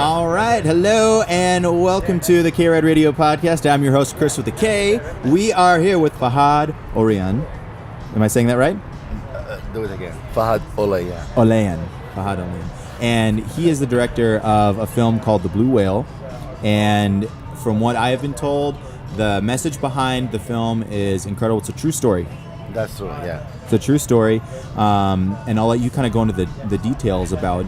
All right. Hello and welcome to the K-RAD Radio Podcast. I'm your host, Chris with the K. We are here with Fahad Olayan. Am I saying that right? Do it again. Fahad Olayan. Fahad Olayan. And he is the director of a film called The Blue Whale. And from what I have been told, the message behind the film is incredible. It's a true story. That's true, yeah. It's a true story, and I'll let you kind of go into the details about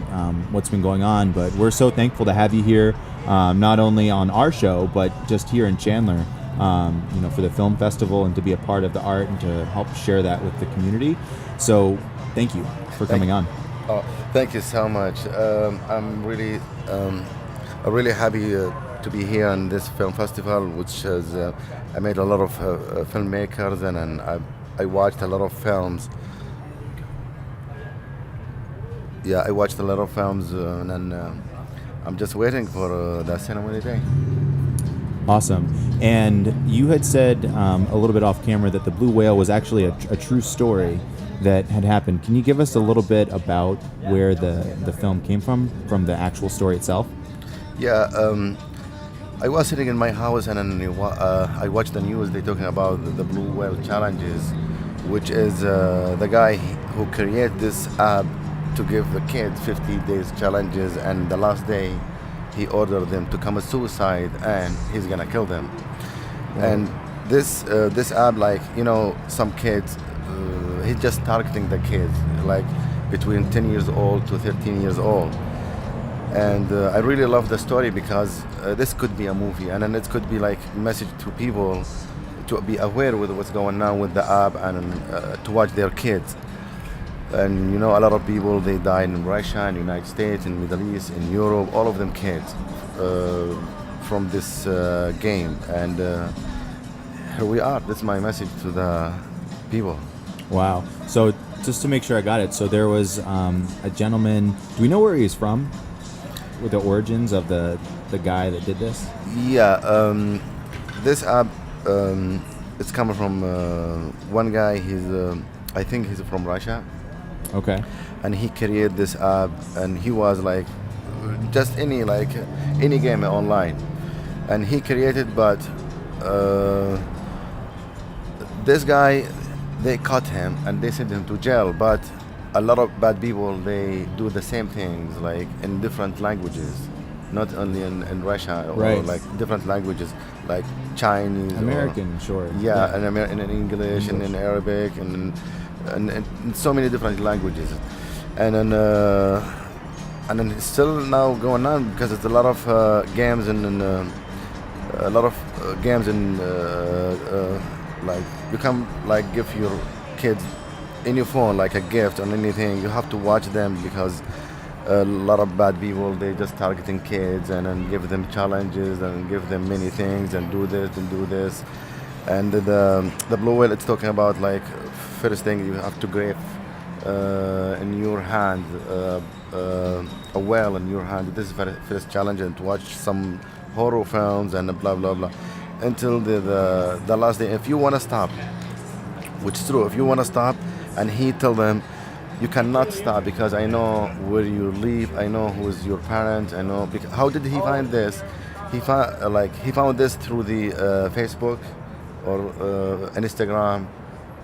what's been going on, but we're so thankful to have you here, not only on our show, but just here in Chandler, for the film festival and to be a part of the art and to help share that with the community. So thank you for coming on. Oh, thank you so much. I'm really happy to be here on this film festival, which has I met a lot of filmmakers and I watched a lot of films. Yeah, I watched a lot of films, and I'm just waiting for the ceremony day. Awesome. And you had said a little bit off camera that The Blue Whale was actually a true story that had happened. Can you give us a little bit about where the film came from the actual story itself? Yeah, I was sitting in my house and then I watched the news. They're talking about the Blue Whale challenges, which is the guy who created this app to give the kids 50 days challenges, and the last day he ordered them to commit suicide and he's gonna kill them. Wow. And this app, like, some kids, he's just targeting the kids like between 10 years old to 13 years old. And I really love the story because this could be a movie, and then it could be like a message to people to be aware with what's going on with the app and to watch their kids. And a lot of people, they died in Russia, in the United States, in the Middle East, in Europe, all of them kids from this game. And here we are. That's my message to the people. Wow. So just to make sure I got it, so there was a gentleman, do we know where he's from? With the origins of the guy that did this? Yeah, this app, it's coming from one guy. I think he's from Russia. Okay. And he created this app, and he was like just any game online, and he created. But this guy, they caught him and they sent him to jail. But a lot of bad people, they do the same things, like in different languages, not only in Russia, or right. like different languages, like Chinese, American, sure. Yeah, and in English and in Arabic and in so many different languages, and then it's still now going on because it's a lot of games and like you can like give your kids in your phone like a gift or anything. You have to watch them because a lot of bad people, they just targeting kids and then give them challenges and give them many things and do this and do this. And the Blue Whale, it's talking about like first thing you have to grab in your hand a whale in your hand. This is the first challenge, and to watch some horror films and blah blah blah until the last day. If you want to stop, which is true, if you want to stop. And he told them, you cannot stop because I know where you live, I know who is your parents, I know. How did he find this? He found this through the Facebook or Instagram,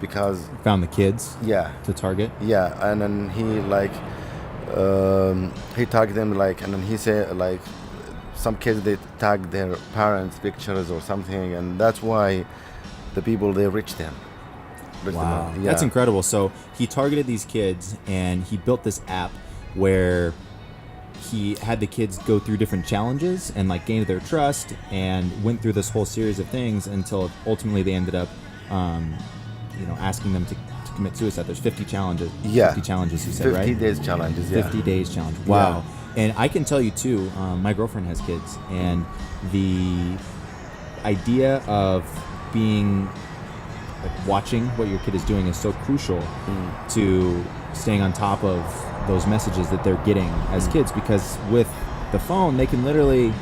because found the kids. Yeah. To target. Yeah, and then he tagged them and then he said some kids, they tag their parents' pictures or something, and that's why the people, they reach them. Wow, yeah. That's incredible. So he targeted these kids and he built this app where he had the kids go through different challenges and like gain their trust and went through this whole series of things until ultimately they ended up, asking them to commit suicide. There's 50 challenges. Yeah. 50 challenges, you said, 50 right? 50 days challenges, yeah. 50 days challenge. Wow. Yeah. And I can tell you too, my girlfriend has kids, and the idea of being watching what your kid is doing is so crucial to staying on top of those messages that they're getting as kids, because with the phone they can literally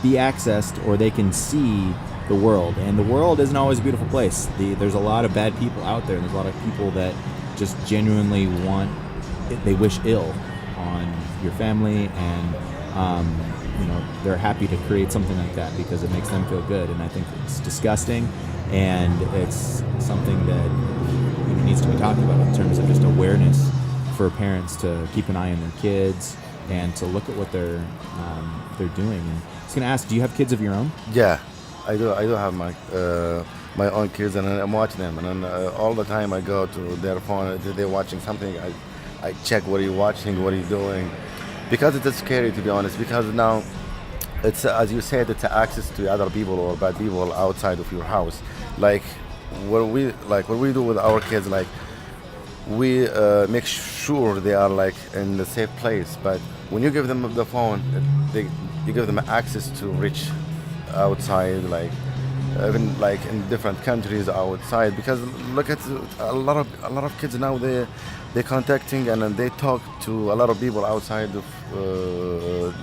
be accessed or they can see the world, and the world isn't always a beautiful place. There's a lot of bad people out there, and there's a lot of people that just genuinely they wish ill on your family, and they're happy to create something like that because it makes them feel good. And I think it's disgusting, and it's something that needs to be talked about in terms of just awareness for parents to keep an eye on their kids and to look at what they're doing. And I was going to ask, do you have kids of your own? Yeah, I do. I do have my own kids, and I'm watching them. And then, all the time I go to their phone. They're watching something. I check what are you watching, what are you doing, because it's scary, to be honest. Because now it's, as you said, it's access to other people or bad people outside of your house. Like what we do with our kids, like we make sure they are like in the safe place. But when you give them the phone, you give them access to reach outside, like even like in different countries outside. Because look at a lot of kids now, they're contacting and then they talk to a lot of people outside of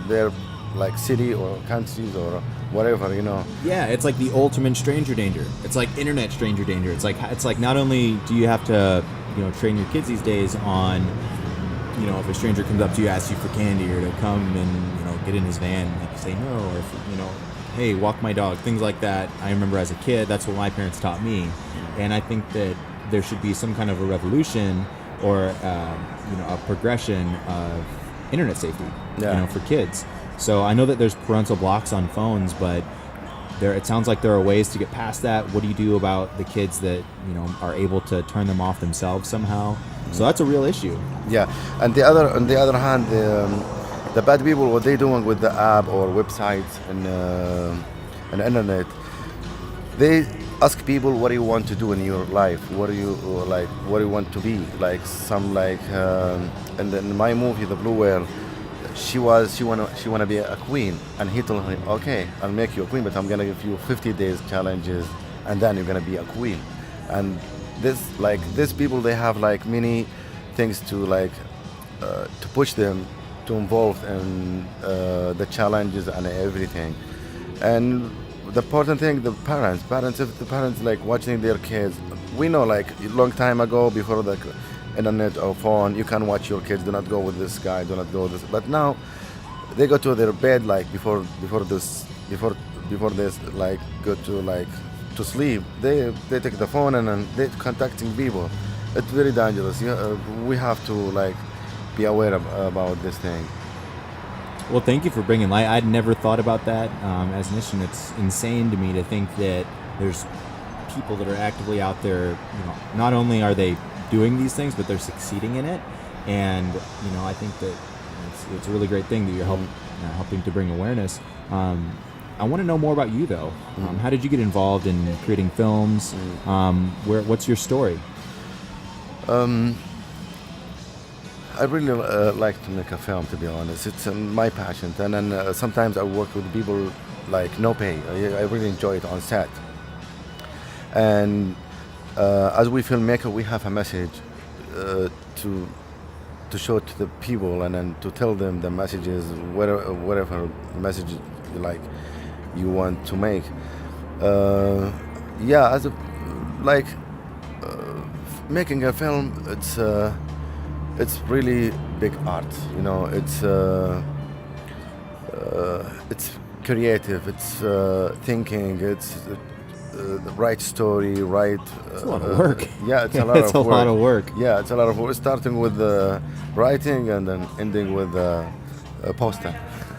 their like city or countries or whatever, Yeah, it's like the ultimate stranger danger. It's like internet stranger danger. It's like not only do you have to train your kids these days on if a stranger comes up to you, asks you for candy, or to come and get in his van, like say no, or hey, walk my dog, things like that. I remember as a kid, that's what my parents taught me, and I think that there should be some kind of a revolution or a progression of internet safety, for kids. So I know that there's parental blocks on phones, but it sounds like there are ways to get past that. What do you do about the kids that are able to turn them off themselves somehow? So that's a real issue. Yeah, and on the other hand, the bad people, what they doing with the app or websites and internet, they ask people, what do you want to do in your life? What do you like? What do you want to be? Like some and in my movie, The Blue Whale, she wanna be a queen, and he told her, okay, I'll make you a queen, but I'm gonna give you 50 days challenges, and then you're gonna be a queen. And these people, they have like many things to to push them to involve in the challenges and everything. And the important thing, the parents, if the parents like watching their kids, we know like a long time ago, before the internet or phone, you can watch your kids, do not go with this guy, do not go with this. But now they go to their bed like before this like go to sleep, they take the phone and then they're contacting people. It's very dangerous. We have to like be aware about this thing. Well, thank you for bringing light. I'd never thought about that as an issue. It's insane to me to think that there's people that are actively out there. Not only are they doing these things, but they're succeeding in it. And I think that it's a really great thing that you're helping to bring awareness. I want to know more about you, though. How did you get involved in creating films? What's your story? I really like to make a film, to be honest. It's my passion. And then sometimes I work with people like no pay. I really enjoy it on set. And as we filmmaker, we have a message to show to the people, and then to tell them the messages, whatever message you want to make. As making a film, it's really big art. It's creative. It's thinking. It's the right story, right. It's a lot of work. Yeah, it's a lot it's of work. a lot of work. Yeah, it's a lot of work. Starting with the writing and then ending with the poster.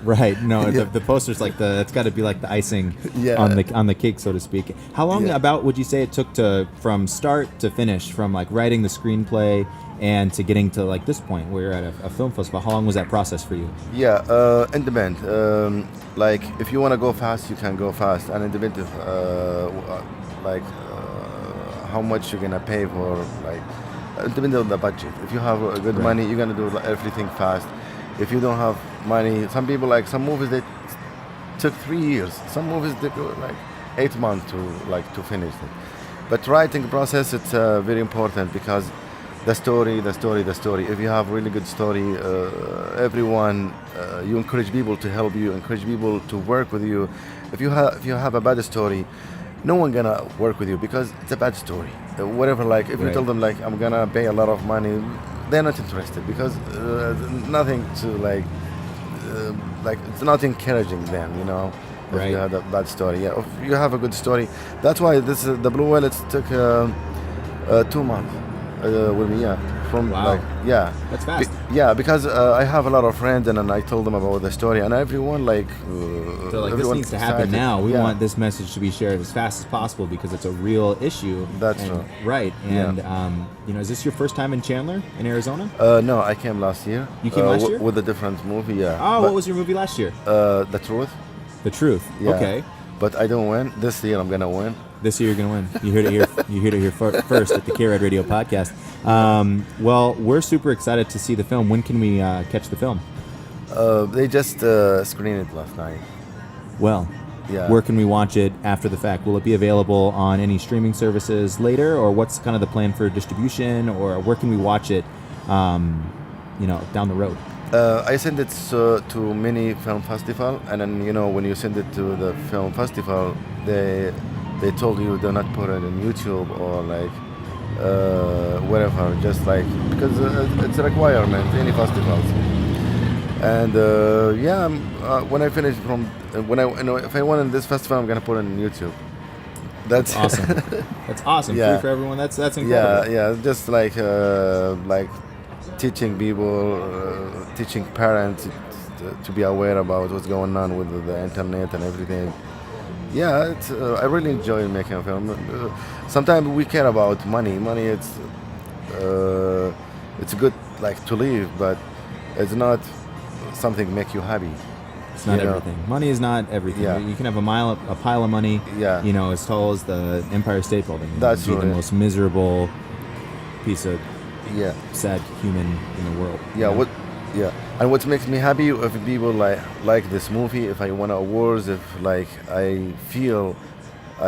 Right. No, the poster's like it's got to be like the icing on the cake, so to speak. How long about would you say it took from start to finish, from like writing the screenplay and to getting to like this point where you're at a film festival? How long was that process for you? Yeah, it depends. Like if you want to go fast, you can go fast, and it depends how much you're gonna pay for. It depends on the budget. If you have good money, you're gonna do everything fast. If you don't have money, some people some movies they took 3 years. Some movies they go 8 months to finish it. But writing process, it's very important because the story. If you have really good story, everyone you encourage people to help you, encourage people to work with you. If you have a bad story, no one gonna work with you because it's a bad story. Whatever, if you tell them I'm gonna pay a lot of money, they're not interested because nothing to like it's not encouraging then, you know. If Right. you had a bad story, yeah. If you have a good story, that's why this the blue whale. It took 2 months with me, yeah. From Wow. like yeah, That's fast. yeah, because I have a lot of friends, and then I told them about the story, and everyone like They're like, this everyone needs to happen excited. now. We Yeah. want this message to be shared as fast as possible because it's a real issue. That's and, true. right. And is this your first time in Chandler, in Arizona? No, I came last year. You came last year? With a different movie, yeah. Oh, But, what was your movie last year? The Truth? The Truth. Yeah. Okay. But I don't win. This year I'm gonna win. This year you're gonna win. You heard it here. You heard it here first at the K-RAD Radio podcast. Well, we're super excited to see the film. When can we catch the film? They just screened it last night. Well, Yeah. where can we watch it after the fact? Will it be available on any streaming services later, or what's kind of the plan for distribution, or where can we watch it? Down the road. I sent it to many film festival, and then when you send it to the film festival, they told you do not put it on YouTube or like wherever, just like because it's a requirement any festivals. And when I finish if I won in this festival, I'm gonna put it on YouTube. That's Awesome. That's awesome. Yeah. Free for everyone. That's incredible. yeah, just like teaching people, teaching parents to be aware about what's going on with the internet and everything. Yeah, I really enjoy making a film. Sometimes we care about money. Money, it's good like to live, but it's not something make you happy. It's not You know? everything. Money is not everything. Yeah. You can have a pile of money, Yeah. as tall as the Empire State Building. and That's be true, the yeah. most miserable piece of Yeah, sad human in the world. yeah. And what makes me happy if people like this movie, if I win awards, if like I feel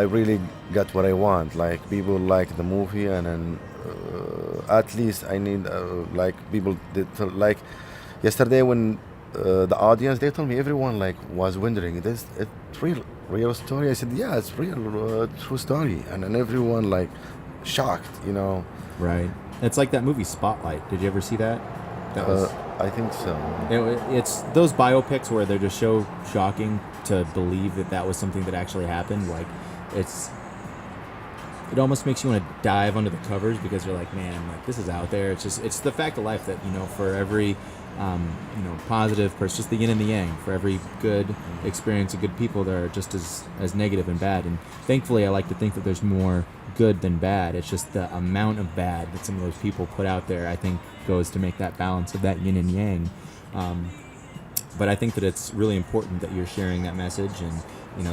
I really got what I want. Like people like the movie, and then at least I need like people like yesterday when the audience they told me everyone like was wondering this it real story. I said yeah, it's real true story, and then everyone like shocked, Right. It's like that movie Spotlight. Did you ever see that? That was. I think so. It's those biopics where they're just so shocking to believe that was something that actually happened. Like, it almost makes you want to dive under the covers because you're like, man, like this is out there. It's the fact of life that for every positive person, just the yin and the yang. For every good experience of good people, there are just as negative and bad. And thankfully, I like to think that there's more good than bad. It's just the amount of bad that some of those people put out there, I think, goes to make that balance of that yin and yang. But I think that it's really important that you're sharing that message and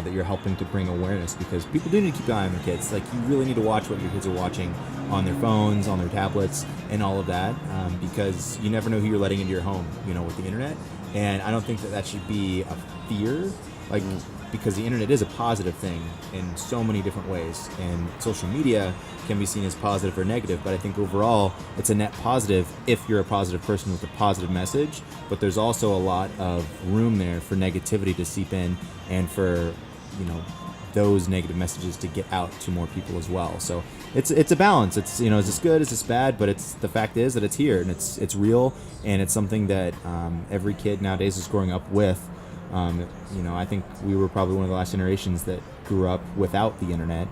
that you're helping to bring awareness, because people do need to keep an eye on their kids. Like, you really need to watch what your kids are watching on their phones, on their tablets, and all of that, because you never know who you're letting into your home, with the internet. And I don't think that should be a fear, like, because the internet is a positive thing in so many different ways, and social media can be seen as positive or negative, but I think overall it's a net positive if you're a positive person with a positive message. But there's also a lot of room there for negativity to seep in, and for those negative messages to get out to more people as well. So it's a balance. It's is this good, is this bad? But the fact is that it's here, and it's real, and it's something that every kid nowadays is growing up with. I think we were probably one of the last generations that grew up without the internet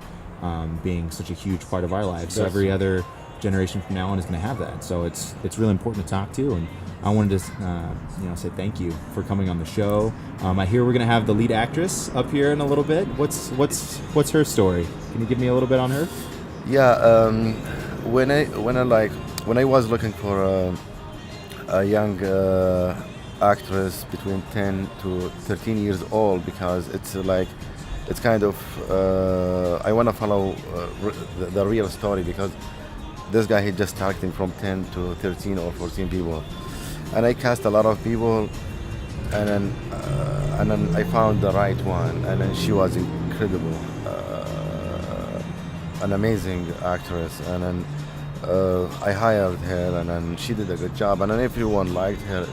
being such a huge part of our lives. So every other generation from now on is going to have that. So it's really important to talk to, and I wanted to say thank you for coming on the show. I hear we're going to have the lead actress up here in a little bit. What's her story? Can you give me a little bit on her? Yeah, when I was looking for a young actress between 10 to 13 years old, because it's kind of I want to follow the real story, because this guy he just targeting from 10 to 13 or 14 people, and I cast a lot of people, and then I found the right one, and then she was incredible, an amazing actress, and then I hired her, and then she did a good job, and then everyone liked her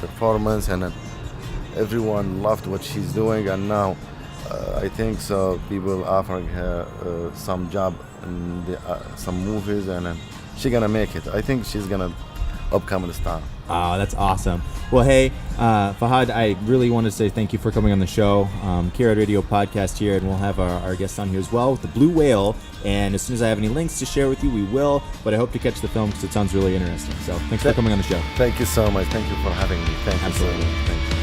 performance, and then everyone loved what she's doing, and now I think so people offering her some job in some movies, and then she's gonna make it. I think she's gonna upcome the star. Oh, that's awesome. Well, hey, Fahad, I really want to say thank you for coming on the show. K-RAD Radio podcast here, and we'll have our guests on here as well with the Blue Whale. And as soon as I have any links to share with you, we will. But I hope to catch the film because it sounds really interesting. So thanks for coming on the show. Thank you so much. Thank you for having me. Thank you so much. Thank you.